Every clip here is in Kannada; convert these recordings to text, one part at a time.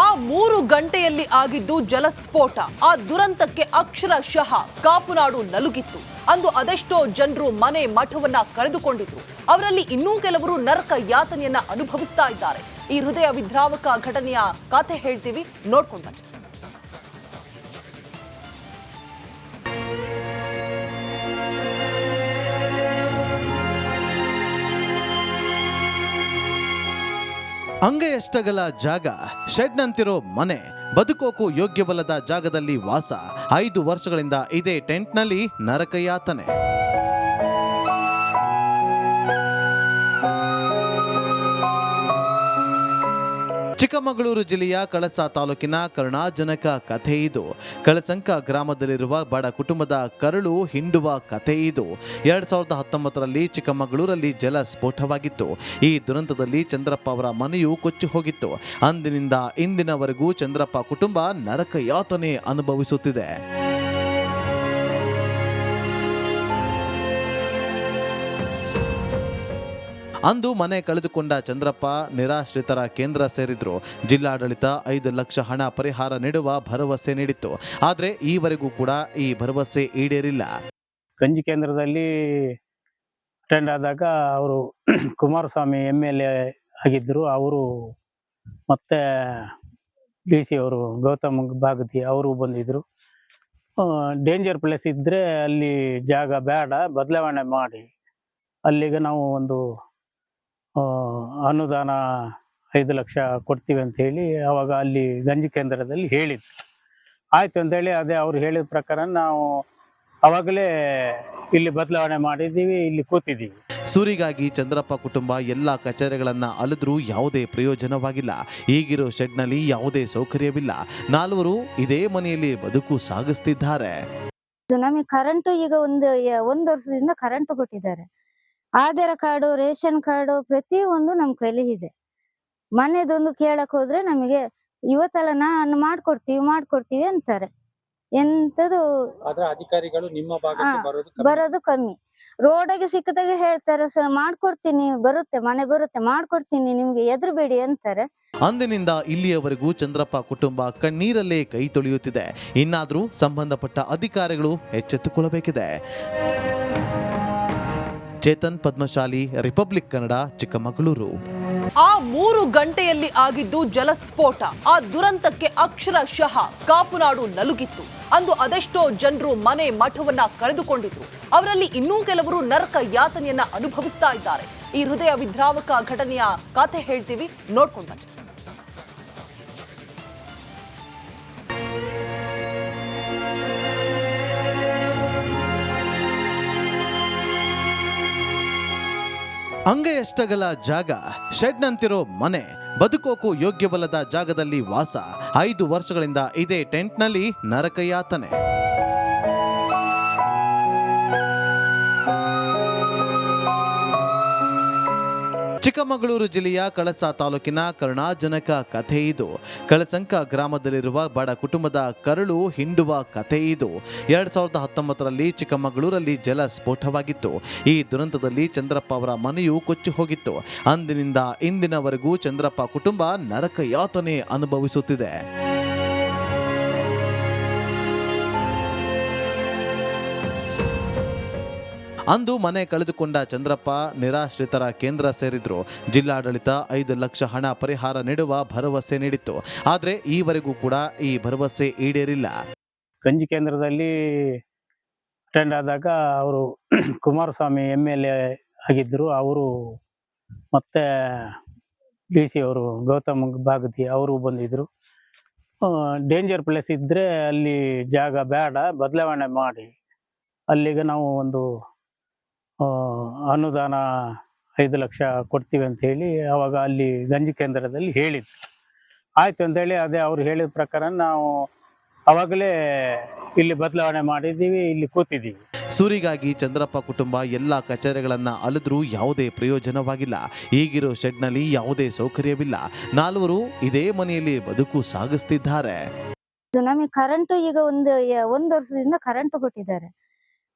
ಆ 3 ಗಂಟೆಯಲ್ಲಿ ಆಗಿದ್ದು ಜಲಸ್ಫೋಟ. ಆ ದುರಂತಕ್ಕೆ ಅಕ್ಷರಶಃ ಕಾಪುನಾಡು ನಲುಗಿತ್ತು. ಅಂದು ಅದೆಷ್ಟೋ ಜನರು ಮನೆ ಮಠವನ್ನ ಕಳೆದುಕೊಂಡಿದ್ರು. ಅವರಲ್ಲಿ ಇನ್ನೂ ಕೆಲವರು ನರಕ ಯಾತನೆಯನ್ನ ಅನುಭವಿಸ್ತಾ ಇದ್ದಾರೆ. ಈ ಹೃದಯ ವಿದ್ರಾವಕ ಘಟನೆಯ ಕಥೆ ಹೇಳ್ತೀವಿ, ನೋಡ್ಕೊಂಡು ಬನ್ನಿ. ಅಂಗೈಯಷ್ಟಗಲ ಜಾಗ, ಶೆಡ್ನಂತಿರೋ ಮನೆ, ಬದುಕೋಕು ಯೋಗ್ಯವಲ್ಲದ ಜಾಗದಲ್ಲಿ ವಾಸ. 5 ವರ್ಷಗಳಿಂದ ಇದೇ ಟೆಂಟ್ನಲ್ಲಿ ನರಕಯಾತನೆ. ಚಿಕ್ಕಮಗಳೂರು ಜಿಲ್ಲೆಯ ಕಳಸ ತಾಲೂಕಿನ ಕರುಣಾಜನಕ ಕಥೆ ಇದು. ಕಳಸಂಕ ಗ್ರಾಮದಲ್ಲಿರುವ ಬಡ ಕುಟುಂಬದ ಕರಳು ಹಿಂಡುವ ಕಥೆ ಇದು. 2019ರಲ್ಲಿ ಚಿಕ್ಕಮಗಳೂರಲ್ಲಿ ಜಲ ಸ್ಫೋಟವಾಗಿತ್ತು. ಈ ದುರಂತದಲ್ಲಿ ಚಂದ್ರಪ್ಪ ಅವರ ಮನೆಯೂ ಕೊಚ್ಚಿ ಹೋಗಿತ್ತು. ಅಂದಿನಿಂದ ಇಂದಿನವರೆಗೂ ಚಂದ್ರಪ್ಪ ಕುಟುಂಬ ನರಕ ಯಾತನೆ ಅನುಭವಿಸುತ್ತಿದೆ. ಅಂದು ಮನೆ ಕಳೆದುಕೊಂಡ ಚಂದ್ರಪ್ಪ ನಿರಾಶ್ರಿತರ ಕೇಂದ್ರ ಸೇರಿದ್ರು. ಜಿಲ್ಲಾಡಳಿತ 5 ಲಕ್ಷ ಹಣ ಪರಿಹಾರ ನೀಡುವ ಭರವಸೆ ನೀಡಿತ್ತು. ಆದರೆ ಈವರೆಗೂ ಕೂಡ ಈ ಭರವಸೆ ಈಡೇರಿಲ್ಲ. ಗಂಜಿ ಕೇಂದ್ರದಲ್ಲಿ ಅಟೆಂಡ್ ಆದಾಗ ಅವರು ಕುಮಾರಸ್ವಾಮಿ MLA ಆಗಿದ್ದರು. ಅವರು ಮತ್ತೆ DC ಅವರು ಗೌತಮ್ ಬಾಗತಿ ಅವರು ಬಂದಿದ್ರು. ಡೇಂಜರ್ ಪ್ಲೇಸ್ ಇದ್ದರೆ ಅಲ್ಲಿ ಜಾಗ ಬೇಡ, ಬದಲಾವಣೆ ಮಾಡಿ ಅಲ್ಲಿಗೆ ನಾವು ಒಂದು ಅನುದಾನ 5 ಲಕ್ಷ ಕೊಡ್ತೀವಿ ಅಂತೇಳಿ ಅವಾಗ ಅಲ್ಲಿ ಗಂಜಿ ಕೇಂದ್ರದಲ್ಲಿ ಹೇಳಿದ್ರು. ಆಯ್ತು ಅಂತೇಳಿ ಅದೇ ಅವ್ರು ಹೇಳಿದ ಪ್ರಕಾರ ನಾವು ಅವಾಗಲೇ ಇಲ್ಲಿ ಬದಲಾವಣೆ ಮಾಡಿದ್ದೀವಿ, ಇಲ್ಲಿ ಕೂತಿದ್ದೀವಿ. ಸೂರಿಗಾಗಿ ಚಂದ್ರಪ್ಪ ಕುಟುಂಬ ಎಲ್ಲ ಕಚೇರಿಗಳನ್ನ ಅಲೆದ್ರೂ ಯಾವುದೇ ಪ್ರಯೋಜನವಾಗಿಲ್ಲ. ಈಗಿರೋ ಶೆಡ್ನಲ್ಲಿ ಯಾವುದೇ ಸೌಕರ್ಯವಿಲ್ಲ. 4 ಇದೇ ಮನೆಯಲ್ಲಿ ಬದುಕು ಸಾಗಿಸ್ತಿದ್ದಾರೆ. ನಮಗೆ ಕರೆಂಟು ಈಗ ಒಂದು ವರ್ಷದಿಂದ ಕರೆಂಟ್ ಕೊಟ್ಟಿದ್ದಾರೆ. ಆಧಾರ್ ಕಾರ್ಡು, ರೇಷನ್ ಕಾರ್ಡು ಪ್ರತಿಯೊಂದು ನಮ್ಮ ಕೈಲಿ ಇದೆ. ಮನೆದೊಂದು ಕೇಳಕ್ ಹೋದ್ರೆ ನಮಗೆ ಇವತ್ತೆಲ್ಲ ನಾನು ಮಾಡ್ಕೊಡ್ತೀವಿ ಅಂತಾರೆ. ಎಂತದು ಅಧಿಕಾರಿಗಳು ನಿಮ್ಮ ಭಾಗಕ್ಕೆ ಬರೋದು ಕಮ್ಮಿ. ರೋಡಿಗೆ ಸಿಕ್ಕದಾಗ ಹೇಳ್ತಾರೆ, ಮಾಡ್ಕೊಡ್ತೀನಿ, ಮನೆ ಬರುತ್ತೆ, ಮಾಡ್ಕೊಡ್ತೀನಿ, ನಿಮ್ಗೆ ಎದುರುಬೇಡಿ ಅಂತಾರೆ. ಅಂದಿನಿಂದ ಇಲ್ಲಿಯವರೆಗೂ ಚಂದ್ರಪ್ಪ ಕುಟುಂಬ ಕಣ್ಣೀರಲ್ಲೇ ಕೈ ತೊಳೆಯುತ್ತಿದೆ. ಇನ್ನಾದ್ರೂ ಸಂಬಂಧಪಟ್ಟ ಅಧಿಕಾರಿಗಳು ಎಚ್ಚೆತ್ತುಕೊಳ್ಳಬೇಕಿದೆ. ಚೇತನ್ ಪದ್ಮಶಾಲಿ, ರಿಪಬ್ಲಿಕ್ ಕನ್ನಡ, ಚಿಕ್ಕಮಗಳೂರು. ಆ 3 ಗಂಟೆಯಲ್ಲಿ ಆಗಿದ್ದು ಜಲಸ್ಫೋಟ. ಆ ದುರಂತಕ್ಕೆ ಅಕ್ಷರಶಃ ಕಾಪುನಾಡು ನಲುಗಿತ್ತು. ಅಂದು ಅದೆಷ್ಟೋ ಜನರು ಮನೆ ಮಠವನ್ನ ಕಳೆದುಕೊಂಡಿದ್ರು. ಅವರಲ್ಲಿ ಇನ್ನೂ ಕೆಲವರು ನರಕ ಯಾತನೆಯನ್ನ ಅನುಭವಿಸ್ತಾ ಇದ್ದಾರೆ. ಈ ಹೃದಯ ವಿದ್ರಾವಕ ಘಟನೆಯ ಕಥೆ ಹೇಳ್ತೀವಿ, ನೋಡ್ಕೊಂಡು ಬನ್ನಿ. ಅಂಗೈಯಷ್ಟಗಲ ಜಾಗ, ಶೆಡ್ನಂತಿರೋ ಮನೆ, ಬದುಕೋಕು ಯೋಗ್ಯವಲ್ಲದ ಜಾಗದಲ್ಲಿ ವಾಸ. 5 ವರ್ಷಗಳಿಂದ ಇದೇ ಟೆಂಟ್ನಲ್ಲಿ ನರಕಯಾತನೆ. ಚಿಕ್ಕಮಗಳೂರು ಜಿಲ್ಲೆಯ ಕಳಸ ತಾಲೂಕಿನ ಕರುಣಾಜನಕ ಕಥೆ ಇದು. ಕಳಸಂಕ ಗ್ರಾಮದಲ್ಲಿರುವ ಬಡ ಕುಟುಂಬದ ಕರಳು ಹಿಂಡುವ ಕಥೆ ಇದು. 2019ರಲ್ಲಿ ಚಿಕ್ಕಮಗಳೂರಲ್ಲಿ ಜಲ ಸ್ಫೋಟವಾಗಿತ್ತು. ಈ ದುರಂತದಲ್ಲಿ ಚಂದ್ರಪ್ಪ ಅವರ ಮನೆಯೂ ಕೊಚ್ಚಿ ಹೋಗಿತ್ತು. ಅಂದಿನಿಂದ ಇಂದಿನವರೆಗೂ ಚಂದ್ರಪ್ಪ ಕುಟುಂಬ ನರಕ ಯಾತನೆ ಅನುಭವಿಸುತ್ತಿದೆ. ಅಂದು ಮನೆ ಕಳೆದುಕೊಂಡ ಚಂದ್ರಪ್ಪ ನಿರಾಶ್ರಿತರ ಕೇಂದ್ರ ಸೇರಿದ್ರು. ಜಿಲ್ಲಾಡಳಿತ 5 ಲಕ್ಷ ಹಣ ಪರಿಹಾರ ನೀಡುವ ಭರವಸೆ ನೀಡಿತ್ತು. ಆದರೆ ಈವರೆಗೂ ಕೂಡ ಈ ಭರವಸೆ ಈಡೇರಿಲ್ಲ. ಗಂಜಿ ಕೇಂದ್ರದಲ್ಲಿ ಅಟೆಂಡ್ ಆದಾಗ ಅವರು ಕುಮಾರಸ್ವಾಮಿ MLA ಆಗಿದ್ದರು. ಅವರು ಮತ್ತೆ DC ಅವರು ಗೌತಮ್ ಬಾಗತಿ ಅವರು ಬಂದಿದ್ರು. ಡೇಂಜರ್ ಪ್ಲೇಸ್ ಇದ್ದರೆ ಅಲ್ಲಿ ಜಾಗ ಬೇಡ, ಬದಲಾವಣೆ ಮಾಡಿ ಅಲ್ಲಿಗೆ ನಾವು ಒಂದು ಅನುದಾನ 5 ಲಕ್ಷ ಕೊಡ್ತೀವಿ ಅಂತೇಳಿ ಅವಾಗ ಅಲ್ಲಿ ಗಂಜಿ ಕೇಂದ್ರದಲ್ಲಿ ಹೇಳಿದ್ರು. ಆಯ್ತು ಅಂತೇಳಿ ಅದೇ ಅವ್ರು ಹೇಳಿದ ಪ್ರಕಾರ ನಾವು ಅವಾಗಲೇ ಇಲ್ಲಿ ಬದಲಾವಣೆ ಮಾಡಿದ್ದೀವಿ, ಇಲ್ಲಿ ಕೂತಿದ್ದೀವಿ. ಸೂರಿಗಾಗಿ ಚಂದ್ರಪ್ಪ ಕುಟುಂಬ ಎಲ್ಲ ಕಚೇರಿಗಳನ್ನ ಅಲೆದ್ರೂ ಯಾವುದೇ ಪ್ರಯೋಜನವಾಗಿಲ್ಲ. ಈಗಿರೋ ಶೆಡ್ನಲ್ಲಿ ಯಾವುದೇ ಸೌಕರ್ಯವಿಲ್ಲ. 4 ಇದೇ ಮನೆಯಲ್ಲಿ ಬದುಕು ಸಾಗಿಸ್ತಿದ್ದಾರೆ. ನಮಗೆ ಕರೆಂಟು ಈಗ ಒಂದು ವರ್ಷದಿಂದ ಕರೆಂಟ್ ಕೊಟ್ಟಿದ್ದಾರೆ.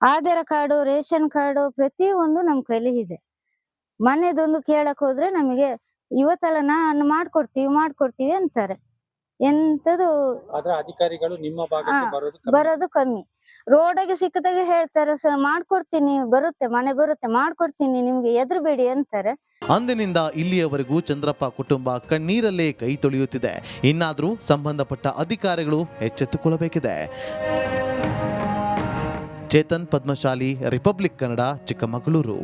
ಆಧಾರ್ ಕಾರ್ಡು, ರೇಷನ್ ಕಾರ್ಡು ಪ್ರತಿಯೊಂದು ನಮ್ಮ ಕೈಲಿ ಇದೆ. ಮನೆದೊಂದು ಕೇಳಕ್ ಹೋದ್ರೆ ನಮಗೆ ಇವತ್ತೆಲ್ಲ ನಾನು ಮಾಡ್ಕೊಡ್ತೀವಿ ಅಂತಾರೆ. ಎಂತದು ಆದ್ರೆ ಅಧಿಕಾರಿಗಳು ನಿಮ್ಮ ಭಾಗಕ್ಕೆ ಹಾ, ಬರೋದು ಬರೋದು ಕಮ್ಮಿ. ರೋಡಾಗೆ ಸಿಕ್ಕದಾಗೆ ಹೇಳ್ತಾರೆ, ಮಾಡ್ಕೊಡ್ತೀನಿ, ಬರುತ್ತೆ, ಮನೆ ಬರುತ್ತೆ, ಮಾಡ್ಕೊಡ್ತೀನಿ, ನಿಮ್ಗೆ ಹೆದರ್ಬೇಡಿ ಅಂತಾರೆ. ಅಂದಿನಿಂದ ಇಲ್ಲಿಯವರೆಗೂ ಚಂದ್ರಪ್ಪ ಕುಟುಂಬ ಕಣ್ಣೀರಲ್ಲೇ ಕೈ ತೊಳೆಯುತ್ತಿದೆ. ಇನ್ನಾದರೂ ಸಂಬಂಧಪಟ್ಟ ಅಧಿಕಾರಿಗಳು ಎಚ್ಚೆತ್ತುಕೊಳ್ಳಬೇಕಿದೆ. ಚೇತನ್ ಪದ್ಮಶಾಲಿ, ರಿಪಬ್ಲಿಕ್ ಕನ್ನಡ, ಚಿಕ್ಕಮಗಳೂರು.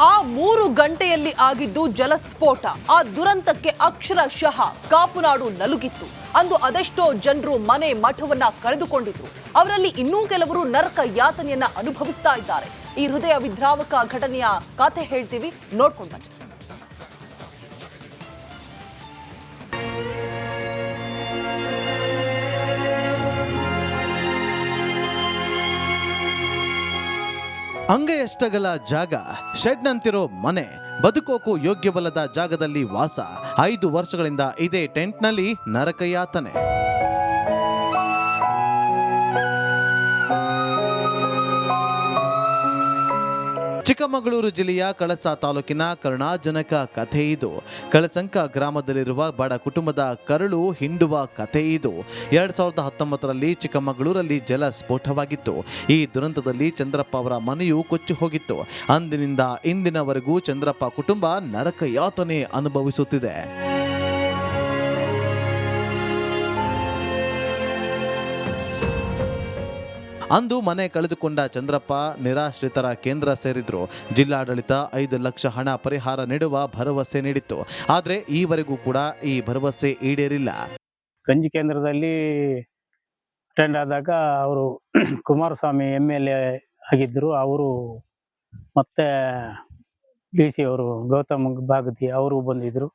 ಆ 3 ಗಂಟೆಯಲ್ಲಿ ಆಗಿದ್ದು ಜಲಸ್ಫೋಟ. ಆ ದುರಂತಕ್ಕೆ ಅಕ್ಷರಶಃ ಕಾಪುನಾಡು ನಲುಗಿತ್ತು. ಅಂದು ಅದೆಷ್ಟೋ ಜನರು ಮನೆ ಮಠವನ್ನ ಕಳೆದುಕೊಂಡಿದ್ರು. ಅವರಲ್ಲಿ ಇನ್ನೂ ಕೆಲವರು ನರಕ ಯಾತನೆಯನ್ನ ಅನುಭವಿಸ್ತಾ ಇದ್ದಾರೆ. ಈ ಹೃದಯ ವಿದ್ರಾವಕ ಘಟನೆಯ ಕಥೆ ಹೇಳ್ತೀವಿ, ನೋಡ್ಕೊಂಡು ಬನ್ನಿ. ಅಂಗೈಯಷ್ಟಗಲ ಜಾಗ, ಶೆಡ್ನಂತಿರೋ ಮನೆ, ಬದುಕೋಕು ಯೋಗ್ಯವಲ್ಲದ ಜಾಗದಲ್ಲಿ ವಾಸ. 5 ವರ್ಷಗಳಿಂದ ಇದೇ ಟೆಂಟ್ನಲ್ಲಿ ನರಕಯಾತನೆ. ಚಿಕ್ಕಮಗಳೂರು ಜಿಲ್ಲೆಯ ಕಳಸ ತಾಲೂಕಿನ ಕರುಣಾಜನಕ ಕಥೆ ಇದು. ಕಳಸಂಕ ಗ್ರಾಮದಲ್ಲಿರುವ ಬಡ ಕುಟುಂಬದ ಕರಳು ಹಿಂಡುವ ಕಥೆ ಇದು. 2019ರಲ್ಲಿ ಚಿಕ್ಕಮಗಳೂರಲ್ಲಿ ಜಲ ಸ್ಫೋಟವಾಗಿತ್ತು. ಈ ದುರಂತದಲ್ಲಿ ಚಂದ್ರಪ್ಪ ಅವರ ಮನೆಯೂ ಕೊಚ್ಚಿ ಹೋಗಿತ್ತು. ಅಂದಿನಿಂದ ಇಂದಿನವರೆಗೂ ಚಂದ್ರಪ್ಪ ಕುಟುಂಬ ನರಕ ಯಾತನೆ ಅನುಭವಿಸುತ್ತಿದೆ. ಅಂದು ಮನೆ ಕಳೆದುಕೊಂಡ ಚಂದ್ರಪ್ಪ ನಿರಾಶ್ರಿತರ ಕೇಂದ್ರ ಸೇರಿದ್ರು. ಜಿಲ್ಲಾಡಳಿತ 5 ಲಕ್ಷ ಹಣ ಪರಿಹಾರ ನೀಡುವ ಭರವಸೆ ನೀಡಿತ್ತು. ಆದರೆ ಈವರೆಗೂ ಕೂಡ ಈ ಭರವಸೆ ಈಡೇರಿಲ್ಲ. ಗಂಜಿ ಕೇಂದ್ರದಲ್ಲಿ ಅಟೆಂಡ್ ಆದಾಗ ಅವರು ಕುಮಾರಸ್ವಾಮಿ MLA ಆಗಿದ್ದರು. ಅವರು ಮತ್ತೆ DC ಅವರು ಗೌತಮ್ ಬಾಗದಿ ಅವರು ಬಂದಿದ್ರು.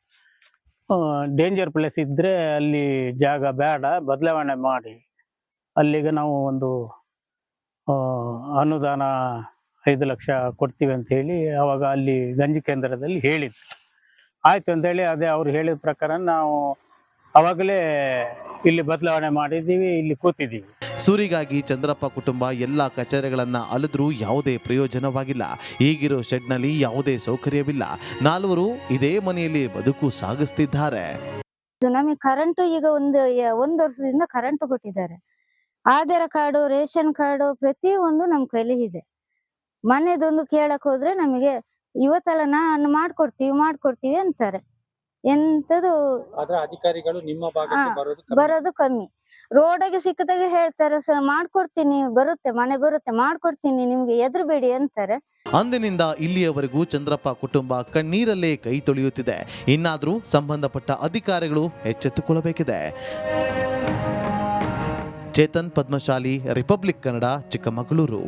ಡೇಂಜರ್ ಪ್ಲೇಸ್ ಇದ್ದರೆ ಅಲ್ಲಿ ಜಾಗ ಬೇಡ, ಬದಲಾವಣೆ ಮಾಡಿ ಅಲ್ಲಿಗೆ ನಾವು ಒಂದು ಅನುದಾನ 5 ಲಕ್ಷ ಕೊಡ್ತೀವಿ ಅಂತೇಳಿ ಅವಾಗ ಅಲ್ಲಿ ಗಂಜಿ ಕೇಂದ್ರದಲ್ಲಿ ಹೇಳಿದ್ರು. ಆಯ್ತು ಅಂತೇಳಿ ಅದೇ ಅವ್ರು ಹೇಳಿದ ಪ್ರಕಾರ ನಾವು ಅವಾಗಲೇ ಇಲ್ಲಿ ಬದಲಾವಣೆ ಮಾಡಿದ್ದೀವಿ, ಇಲ್ಲಿ ಕೂತಿದ್ದೀವಿ. ಸೂರಿಗಾಗಿ ಚಂದ್ರಪ್ಪ ಕುಟುಂಬ ಎಲ್ಲ ಕಚೇರಿಗಳನ್ನ ಅಲೆದ್ರೂ ಯಾವುದೇ ಪ್ರಯೋಜನವಾಗಿಲ್ಲ. ಈಗಿರೋ ಶೆಡ್ನಲ್ಲಿ ಯಾವುದೇ ಸೌಕರ್ಯವಿಲ್ಲ. 4 ಇದೇ ಮನೆಯಲ್ಲಿ ಬದುಕು ಸಾಗಿಸ್ತಿದ್ದಾರೆ. ನಮಗೆ ಕರೆಂಟು ಈಗ ಒಂದು ವರ್ಷದಿಂದ ಕರೆಂಟ್ ಕೊಟ್ಟಿದ್ದಾರೆ. ಆಧಾರ್ ಕಾರ್ಡು, ರೇಷನ್ ಕಾರ್ಡು ಪ್ರತಿಯೊಂದು ನಮ್ ಕೈಲಿ ಇದೆ. ಮನೆದೊಂದು ಕೇಳಕ್ ಹೋದ್ರೆ ನಮಗೆ ಇವತ್ತೆಲ್ಲ ನಾನು ಮಾಡ್ಕೊಡ್ತೀವಿ ಅಂತಾರೆ. ಎಂತದು ಆದ್ರೆ ಅಧಿಕಾರಿಗಳು ನಿಮ್ಮ ಭಾಗಕ್ಕೆ ಬರೋದು ಕಮ್ಮಿ. ರೋಡಾಗೆ ಸಿಕ್ಕದಾಗೆ ಹೇಳ್ತಾರೆ, ಮಾಡ್ಕೊಡ್ತೀನಿ, ಬರುತ್ತೆ, ಮನೆ ಬರುತ್ತೆ, ಮಾಡ್ಕೊಡ್ತೀನಿ, ನಿಮ್ಗೆ ಹೆದರ್ಬೇಡಿ ಅಂತಾರೆ. ಅಂದಿನಿಂದ ಇಲ್ಲಿಯವರೆಗೂ ಚಂದ್ರಪ್ಪ ಕುಟುಂಬ ಕಣ್ಣೀರಲ್ಲೇ ಕೈ ತೊಳೆಯುತ್ತಿದೆ. ಇನ್ನಾದರೂ ಸಂಬಂಧಪಟ್ಟ ಅಧಿಕಾರಿಗಳು ಎಚ್ಚೆತ್ತುಕೊಳ್ಳಬೇಕಿದೆ. ಚೇತನ್ ಪದ್ಮಶಾಲಿ, ರಿಪಬ್ಲಿಕ್ ಕನ್ನಡ, ಚಿಕ್ಕಮಗಳೂರು.